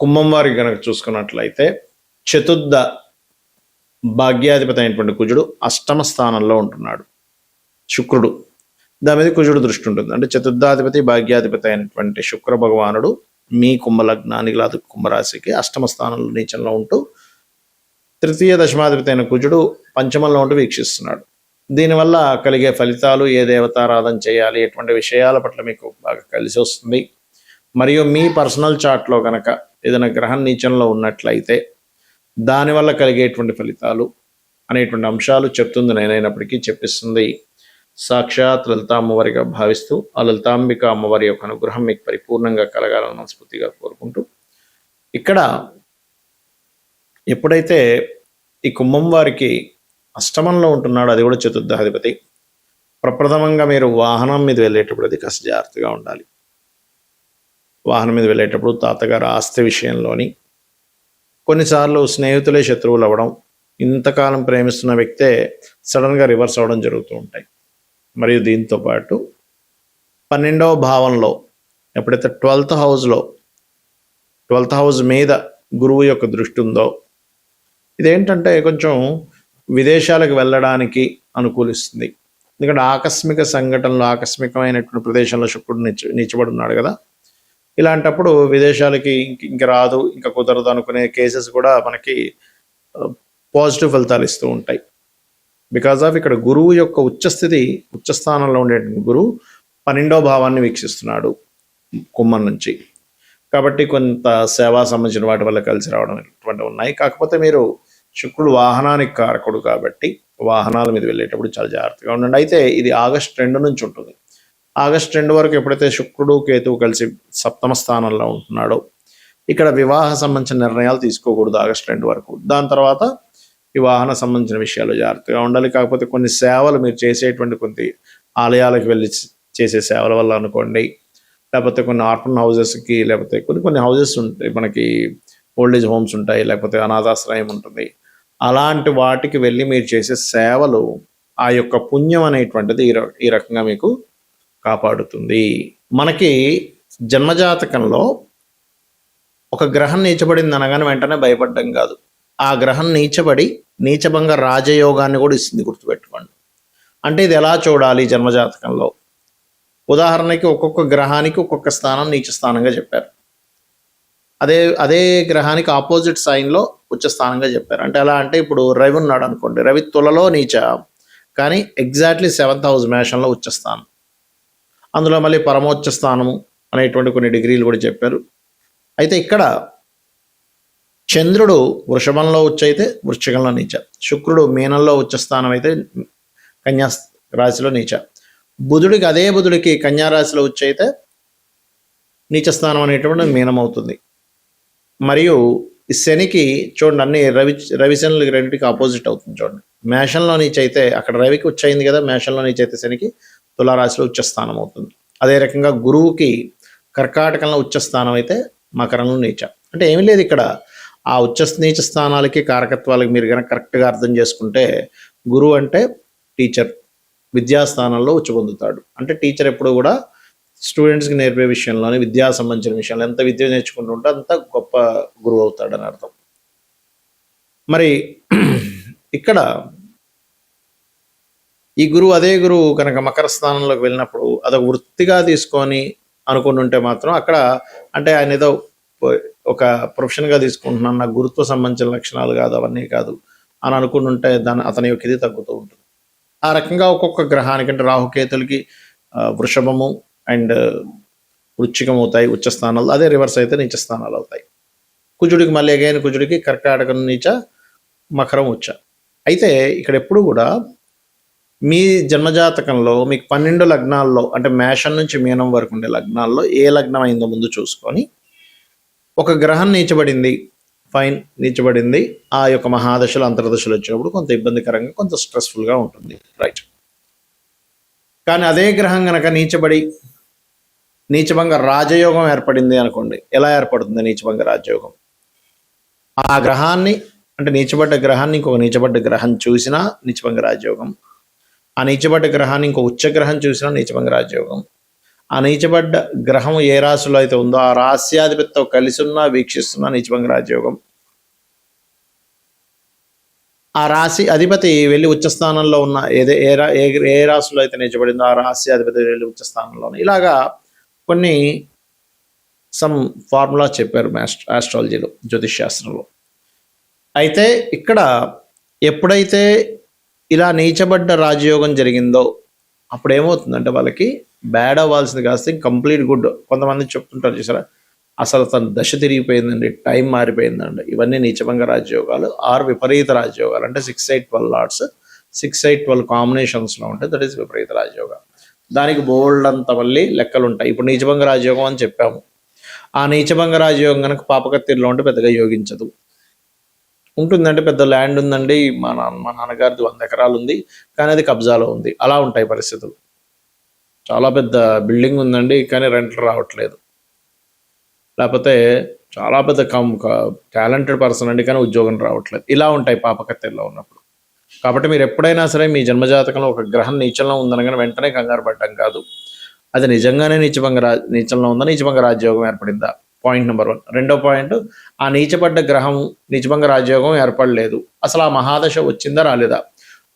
కుంభం వారికి గనక చూసుకున్నట్లయితే చతుర్థ భాగ్యాధిపతి అయినటువంటి కుజుడు అష్టమ స్థానంలో ఉంటున్నాడు. శుక్రుడు దాని మీద కుజుడు దృష్టి ఉంటుంది. అంటే చతుర్థాధిపతి భాగ్యాధిపతి అయినటువంటి శుక్ర భగవానుడు మీ కుంభలగ్నానికి లేదా కుంభరాశికి అష్టమ స్థానంలో నీచంలో ఉంటూ తృతీయ దశమాధిపతి అయిన కుజుడు పంచమంలో ఉంటూ వీక్షిస్తున్నాడు. దీనివల్ల కలిగే ఫలితాలు, ఏ దేవతారాధన చేయాలి, ఎటువంటి విషయాల పట్ల మీకు బాగా కలిసి వస్తుంది. మరియు మీ పర్సనల్ చార్ట్లో కనుక ఏదైనా గ్రహం నీచంలో ఉన్నట్లయితే దానివల్ల కలిగేటువంటి ఫలితాలు అనేటువంటి అంశాలు చెప్తుంది. నేనైనప్పటికీ చెప్పిస్తుంది సాక్షాత్ లలితా అమ్మవారిగా భావిస్తూ ఆ లలితాంబిక అమ్మవారి యొక్క అనుగ్రహం మీకు పరిపూర్ణంగా కలగాలని మనస్ఫూర్తిగా కోరుకుంటూ, ఇక్కడ ఎప్పుడైతే ఈ కుంభం వారికి అష్టమంలో ఉంటున్నాడో, అది కూడా చతుర్థాధిపతి, ప్రప్రథమంగా మీరు వాహనం మీద వెళ్ళేటప్పుడు అది కాస్త జాగ్రత్తగా ఉండాలి. వాహనం మీద వెళ్ళేటప్పుడు తాతగారు ఆస్తి విషయంలోని కొన్నిసార్లు స్నేహితులే శత్రువులు అవ్వడం, ఇంతకాలం ప్రేమిస్తున్న వ్యక్తే సడన్గా రివర్స్ అవ్వడం జరుగుతూ ఉంటాయి. మరియు దీంతో పాటు 12వ భావంలో ఎప్పుడైతే 12th హౌస్ మీద గురువు యొక్క దృష్టి ఉందో, ఇదేంటంటే కొంచెం విదేశాలకు వెళ్ళడానికి అనుకూలిస్తుంది. ఎందుకంటే ఆకస్మిక సంఘటనలు, ఆకస్మికమైనటువంటి ప్రదేశంలో శుక్రుడు నీచబడి ఉన్నాడు కదా, ఇలాంటప్పుడు విదేశాలకి ఇంక రాదు, ఇంకా కుదరదు అనుకునే కేసెస్ కూడా మనకి పాజిటివ్ ఫలితాలు ఇస్తూ ఉంటాయి. బికాజ్ ఆఫ్ ఇక్కడ గురువు యొక్క ఉచ్చస్థానంలో ఉండేటువంటి గురువు 12వ భావాన్ని వీక్షిస్తున్నాడు కుంభం నుంచి. కాబట్టి కొంత సేవా సంబంధించిన వాటి వల్ల కలిసి రావడం ఇటువంటివి ఉన్నాయి. కాకపోతే మీరు శుక్రుడు వాహనానికి కారకుడు కాబట్టి వాహనాల మీద వెళ్ళేటప్పుడు చాలా జాగ్రత్తగా ఉండండి. అయితే ఇది ఆగస్టు 2 నుంచి ఉంటుంది. ఆగస్టు 2 వరకు ఎప్పుడైతే శుక్రుడు కేతువు కలిసి సప్తమ స్థానంలో ఉంటున్నాడో, ఇక్కడ వివాహ సంబంధించిన నిర్ణయాలు తీసుకోకూడదు ఆగస్టు 2 వరకు. దాని తర్వాత ఈ వాహన సంబంధించిన విషయాలు జాగ్రత్తగా ఉండాలి. కాకపోతే కొన్ని సేవలు మీరు చేసేటువంటి కొన్ని ఆలయాలకు వెళ్ళి చేసే సేవల వల్ల అనుకోండి, లేకపోతే కొన్ని ఆర్ఫన్ హౌజెస్కి, లేకపోతే కొన్ని హౌజెస్ ఉంటాయి, మనకి ఓల్డేజ్ హోమ్స్ ఉంటాయి, లేకపోతే అనాథాశ్రయం ఉంటుంది, అలాంటి వాటికి వెళ్ళి మీరు చేసే సేవలు ఆ యొక్క పుణ్యం అనేటువంటిది ఈ రకంగా మీకు కాపాడుతుంది. మనకి జన్మజాతకంలో ఒక గ్రహం నీచబడింది అనగానే వెంటనే భయపడ్డం కాదు. ఆ గ్రహం నీచబడి నీచభంగ రాజయోగాన్ని కూడా ఇస్తుంది, గుర్తుపెట్టుకోండి. అంటే ఇది ఎలా చూడాలి జన్మజాతకంలో? ఉదాహరణకి ఒక్కొక్క గ్రహానికి ఒక్కొక్క స్థానం నీచ స్థానంగా చెప్పారు. అదే గ్రహానికి ఆపోజిట్ సైన్లో ఉచ్చ స్థానంగా చెప్పారు. అంటే ఎలా అంటే ఇప్పుడు రవి ఉన్నాడు అనుకోండి, రవి తులలో నీచ, కానీ ఎగ్జాక్ట్లీ 7th హౌస్ మేషంలో ఉచ్చ స్థానం. అందులో మళ్ళీ పరమోచ్చ స్థానము అనేటువంటి కొన్ని డిగ్రీలు కూడా చెప్పారు. అయితే ఇక్కడ చంద్రుడు వృషభంలో ఉచ్చ అయితే వృశ్చికంలో నీచ, శుక్రుడు మీనంలో ఉచ్చ స్థానం అయితే కన్యా రాశిలో నీచ, అదే బుధుడికి కన్యా రాశిలో ఉచ్చ అయితే నీచ స్థానం అనేటువంటి మీనం అవుతుంది. మరియు ఈ శనికి చూడండి, అన్ని రవిశనులకి రెండింటికి ఆపోజిట్ అవుతుంది. చూడండి, మేషంలో నీచ అయితే అక్కడ రవికి ఉచ్చ అయింది కదా, మేషంలో నీచ అయితే శనికి తులారాశిలో ఉచ్చస్థానం అవుతుంది. అదే రకంగా గురువుకి కర్కాటకంలో ఉచ్చస్థానం అయితే మకరంలో నీచ. అంటే ఏమీ లేదు, ఇక్కడ ఆ నీచ స్థానాలకి కారకత్వాలకి మీరు కనుక కరెక్ట్గా అర్థం చేసుకుంటే, గురువు అంటే టీచర్, విద్యాస్థానంలో ఉచ్చ పొందుతాడు. అంటే టీచర్ ఎప్పుడు కూడా స్టూడెంట్స్కి నేర్పే విషయంలోనే, విద్యా సంబంధించిన విషయంలో ఎంత విద్య నేర్చుకుంటూ ఉంటే అంత గొప్ప గురువు అవుతాడని అర్థం. మరి ఇక్కడ ఈ అదే గురువు కనుక మకర స్థానంలోకి వెళ్ళినప్పుడు అదొక వృత్తిగా తీసుకొని అనుకుని ఉంటే మాత్రం అక్కడ అంటే ఆయన ఏదో ఒక ప్రొఫెషన్గా తీసుకుంటున్నాను, నాకు గురుత్వ సంబంధించిన లక్షణాలు కాదు, అవన్నీ కాదు అని అనుకుంటుంటే అతని యొక్క ఇది తగ్గుతూ ఉంటుంది. ఆ రకంగా ఒక్కొక్క గ్రహానికి, అంటే రాహుకేతులకి వృషభము అండ్ వృశ్చికం అవుతాయి ఉచ్చ స్థానాలు, అదే రివర్స్ అయితే నీచ స్థానాలు అవుతాయి. కుజుడికి మళ్ళీ అగైన్ కుజుడికి కర్కాటకం నీచ, మకరం ఉచ్చ. అయితే ఇక్కడ ఎప్పుడు కూడా మీ జన్మజాతకంలో మీకు 12 లగ్నాల్లో, అంటే మేషం నుంచి మీనం వరకు ఉండే లగ్నాల్లో ఏ లగ్నం అయిందో ముందు చూసుకొని, ఒక గ్రహం నీచబడింది, ఫైన్, నీచబడింది, ఆ యొక్క మహాదశలు అంతర్దశలు వచ్చినప్పుడు కొంత ఇబ్బందికరంగా, కొంత స్ట్రెస్ఫుల్గా ఉంటుంది, రైట్. కానీ అదే గ్రహం కనుక నీచభంగ రాజయోగం ఏర్పడింది అనుకోండి. ఎలా ఏర్పడుతుంది నీచభంగ రాజయోగం? ఆ గ్రహాన్ని, అంటే నీచబడ్డ గ్రహాన్ని ఇంకొక నీచబడ్డ గ్రహం చూసినా నీచభంగ రాజయోగం, ఆ నీచబడ్డ గ్రహాన్ని ఇంకో ఉచ్చగ్రహం చూసినా నీచభంగ రాజయోగం, ఆ నీచబడ్డ గ్రహం ఏ రాశిలో అయితే ఉందో ఆ రాశ్యాధిపతితో కలిసి ఉన్నా వీక్షిస్తున్న నీచభంగ రాజయోగం. ఆ రాశి అధిపతి వెళ్ళి ఉచ్చస్థానంలో ఉన్న ఏ రాశిలో అయితే నీచబడిందో ఆ రాశి అధిపతి వెళ్ళి ఉచ్చస్థానంలో ఇలాగా కొన్ని ఫార్ములా చెప్పారు ఆస్ట్రాలజీలో, జ్యోతిష్ శాస్త్రంలో. అయితే ఇక్కడ ఎప్పుడైతే ఇలా నీచబడ్డ రాజయోగం జరిగిందో అప్పుడు ఏమవుతుందంటే వాళ్ళకి బ్యాడ్ అవ్వాల్సింది కాస్త కంప్లీట్ గుడ్. కొంతమంది చెప్తుంటారు చూసారా, అసలు తన దశ తిరిగిపోయిందండి, టైం మారిపోయిందండి. ఇవన్నీ నీచభంగ రాజయోగాలు ఆర్ విపరీత రాజయోగాలు. అంటే 6, 8, 12 లాట్స్ 6, 8, 12 కాంబినేషన్స్లో ఉంటాయి. దట్ ఈస్ విపరీత రాజయోగం. దానికి బోల్డ్ అంత మళ్ళీ లెక్కలు ఉంటాయి. ఇప్పుడు నీచభంగ రాజయోగం అని చెప్పాము. ఆ నీచభంగ రాజయోగం కనుక పాపకత్తిరిలో ఉంటే పెద్దగా యోగించదు. ఉంటుందంటే పెద్ద ల్యాండ్ ఉందండి, మా నాన్నగారిది 100 ఎకరాలు ఉంది, కానీ అది కబ్జాలో ఉంది. అలా ఉంటాయి పరిస్థితులు. చాలా పెద్ద బిల్డింగ్ ఉందండి, కానీ రెంట్లు రావట్లేదు. లేకపోతే చాలా పెద్ద టాలెంటెడ్ పర్సన్ అండి, కానీ ఉద్యోగం రావట్లేదు. ఇలా ఉంటాయి పాపకత్తెల్లో ఉన్నప్పుడు. కాబట్టి మీరు ఎప్పుడైనా సరే మీ జన్మజాతకంలో ఒక గ్రహం నీచంలో ఉందనగానే వెంటనే కంగారు పడ్డం కాదు. అది నిజంగానే నీచంలో ఉందా, నీచభంగ రాజయోగం ఏర్పడిందా? Point number 1. రెండో పాయింట్, ఆ నీచపడ్డ గ్రహం నీచభంగ రాజయోగం ఏర్పడలేదు, అసలు ఆ మహాదశ వచ్చిందా రాలేదా,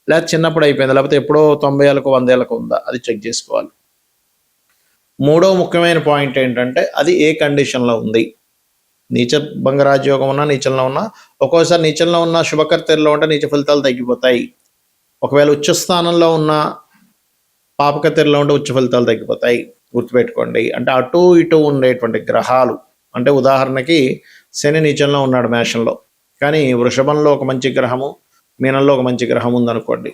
లేదా చిన్నప్పుడు అయిపోయిందా, లేకపోతే ఎప్పుడో 90 ఏళ్ళకు 100 ఏళ్ళకు ఉందా, అది చెక్ చేసుకోవాలి. మూడో ముఖ్యమైన పాయింట్ ఏంటంటే అది ఏ కండిషన్లో ఉంది. నీచభంగ రాజయోగం ఉన్నా నీచంలో ఉన్నా, ఒక్కోసారి నీచంలో ఉన్న శుభకర్తెల్లో ఉంటే నీచ ఫలితాలు తగ్గిపోతాయి. ఒకవేళ ఉచ్చస్థానంలో ఉన్న పాపకత్తెరలో ఉంటే ఉచ్చ ఫలితాలు తగ్గిపోతాయి. గుర్తుపెట్టుకోండి. అంటే అటు ఇటు ఉండేటువంటి గ్రహాలు, అంటే ఉదాహరణకి శని నీచంలో ఉన్నాడు మేషంలో, కానీ వృషభంలో ఒక మంచి గ్రహము, మీనంలో ఒక మంచి గ్రహం ఉందనుకోండి.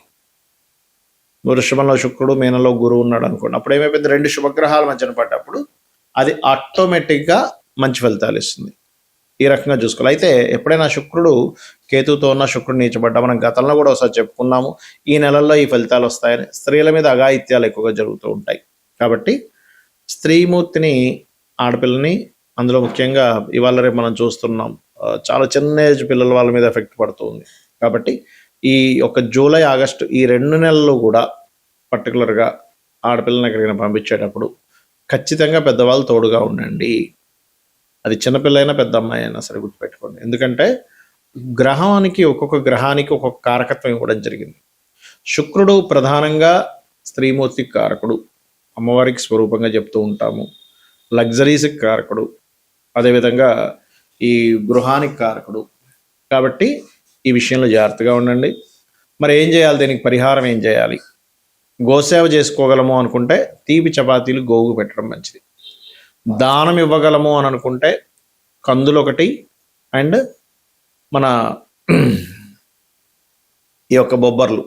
వృషభంలో శుక్రుడు, మీనంలో గురువు ఉన్నాడు అనుకోండి. అప్పుడు ఏమైపోయింది, 2 శుభగ్రహాల మధ్యన పడ్డప్పుడు అది ఆటోమేటిక్గా మంచి ఫలితాలు ఇస్తుంది. ఈ రకంగా చూసుకోవాలి. అయితే ఎప్పుడైనా శుక్రుడు కేతువుతో ఉన్న శుక్రుడు నీచబడ్డా, మనం గతంలో కూడా ఒకసారి చెప్పుకున్నాము, ఈ నెలల్లో ఈ ఫలితాలు వస్తాయని. స్త్రీల మీద అఘాయిత్యాలు ఎక్కువగా జరుగుతూ ఉంటాయి. కాబట్టి స్త్రీమూర్తిని, ఆడపిల్లని, అందులో ముఖ్యంగా ఇవాళ రేపు మనం చూస్తున్నాం చాలా చిన్న ఏజ్ పిల్లల వాళ్ళ మీద ఎఫెక్ట్ పడుతుంది. కాబట్టి ఈ ఒక జూలై, ఆగస్టు ఈ 2 నెలలు కూడా పర్టికులర్గా ఆడపిల్లని ఎక్కడికైనా పంపించేటప్పుడు ఖచ్చితంగా పెద్దవాళ్ళు తోడుగా ఉండండి. అది చిన్నపిల్ల అయినా పెద్ద అమ్మాయి అయినా సరే గుర్తుపెట్టుకోండి. ఎందుకంటే ఒక్కొక్క గ్రహానికి ఒక్కొక్క కారకత్వం ఇవ్వడం జరిగింది. శుక్రుడు ప్రధానంగా స్త్రీమూర్తికి కారకుడు, అమ్మవారికి స్వరూపంగా చెప్తూ ఉంటాము. లగ్జరీస్కి కారకుడు, అదేవిధంగా ఈ గృహానికి కారకుడు. కాబట్టి ఈ విషయంలో జాగ్రత్తగా ఉండండి. మరి ఏం చేయాలి, దీనికి పరిహారం ఏం చేయాలి? గోసేవ చేసుకోగలము అనుకుంటే తీపి చపాతీలు గోవుకు పెట్టడం మంచిది. దానం ఇవ్వగలము అని అనుకుంటే కందులు 1 అండ్ మన ఈ యొక్క బొబ్బర్లు.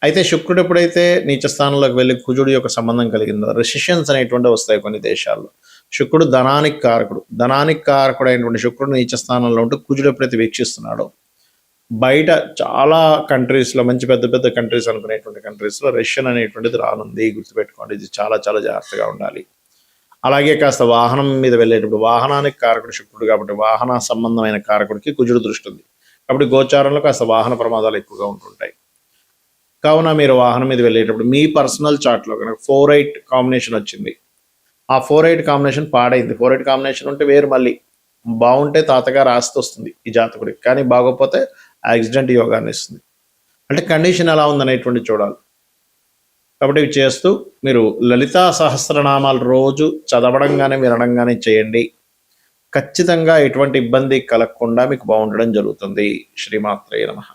అయితే శుక్రుడు ఎప్పుడైతే నీచ స్థానంలోకి వెళ్ళి కుజుడు యొక్క సంబంధం కలిగిందో రెసిషన్స్ అనేటువంటి వస్తాయి కొన్ని దేశాల్లో. శుక్రుడు ధనానికి కారకుడు అయినటువంటి శుక్రుడు నీచ స్థానంలో ఉంటూ కుజుడు ఎప్పుడైతే వీక్షిస్తున్నాడో, బయట చాలా కంట్రీస్లో, మంచి పెద్ద పెద్ద కంట్రీస్ అనుకునేటువంటి కంట్రీస్లో రష్యన్ అనేటువంటిది రానుంది. గుర్తుపెట్టుకోండి, ఇది చాలా చాలా జాగ్రత్తగా ఉండాలి. అలాగే కాస్త వాహనం మీద వెళ్ళేటప్పుడు, వాహనానికి కారకుడు శుక్రుడు కాబట్టి వాహన సంబంధమైన కారకుడికి కుజుడు దృష్టి ఉంది. కాబట్టి గోచారంలో కాస్త వాహన ప్రమాదాలు ఎక్కువగా ఉంటుంటాయి. కావున మీరు వాహనం మీద వెళ్ళేటప్పుడు మీ పర్సనల్ చార్ట్లో కనుక 4-8 కాంబినేషన్ వచ్చింది, ఆ 4-8 కాంబినేషన్ పాడైంది. 4-8 కాంబినేషన్ ఉంటే వేరు, మళ్ళీ బాగుంటే తాతగారు ఆస్తి వస్తుంది ఈ జాతకుడికి, కానీ బాగోకపోతే యాక్సిడెంట్ యోగాన్ని ఇస్తుంది. అంటే కండిషన్ ఎలా ఉందనేటువంటి చూడాలి. కాబట్టి ఇవి చేస్తూ మీరు లలితా సహస్రనామాలు రోజు చదవడంగానే వినడంగానే చేయండి. ఖచ్చితంగా ఎటువంటి ఇబ్బంది కలగకుండా మీకు బాగుండడం జరుగుతుంది. శ్రీమాత్రే నమః.